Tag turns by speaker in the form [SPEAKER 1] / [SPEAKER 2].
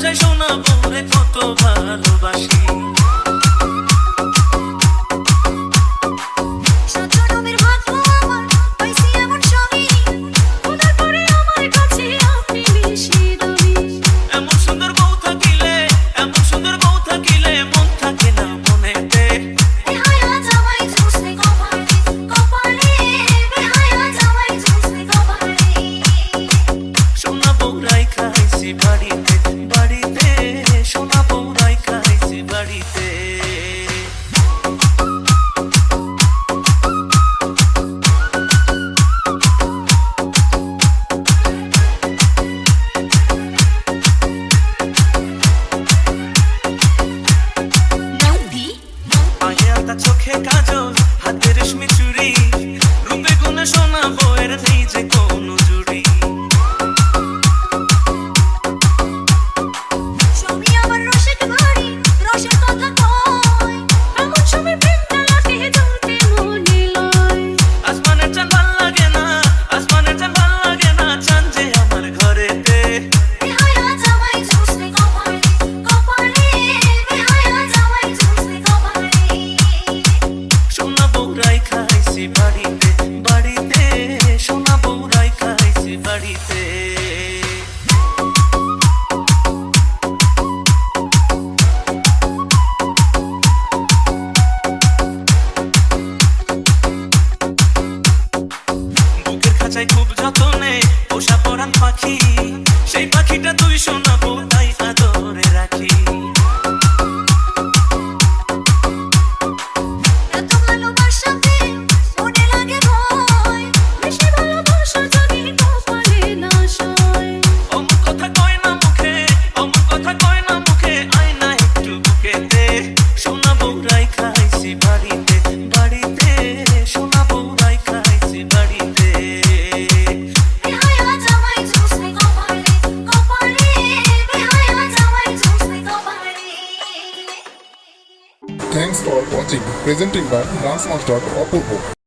[SPEAKER 1] চাই সোনা বউরে কত ভালোবাসি। চোখে কাজল হাতে রেশমি চুড়ি রূপে গুণে সোনা বউয়ের নেই যে কোনো জুড়ি।
[SPEAKER 2] ছবি আমার রসের ভারী রসের কথা কয় এমন ছবি প্রেমটা লাটে ধরতে মনে লয়।
[SPEAKER 1] আসমানের চাঁদ ভাল লাগে না, আসমানের চাঁদ ভাল লাগে না, চাঁদ যে আমার ঘরেতে।
[SPEAKER 2] বেহায়া জামাই ঝুসতে কপালে কপালে বেহায়া জামাই ঝুসতে কপালে।
[SPEAKER 1] সোনা বউরাই খাইছি বাড়িতে বাড়িতে, সোনা বউরাই খাইছি বাড়িতে। বুকের খাঁচায় খুব যতনে পোষা পরাণ পাখি, সেই পাখিটা তুই সোনা বউ তাই আদরে রাখি।
[SPEAKER 2] এত ভালোবাসাতে মনে লাগে ভয় বেশি ভালোবাসা যদি কপালে না সয়।
[SPEAKER 1] অমন কথা কয় না মুখে, অমন কথা কয় না মুখে, আয় না একটু বুকেতে। সোনা বউরাই খাইছি বাড়িতে বাড়িতে, সোনা বউরাই খাইছি বাড়িতে।
[SPEAKER 2] বেহায়া জামাই ঝুসতে কপালে কপালে বেহায়া জামাই ঝুসতে কপালে।
[SPEAKER 3] Thanks for watching. Presenting by Dance Master Apurvo.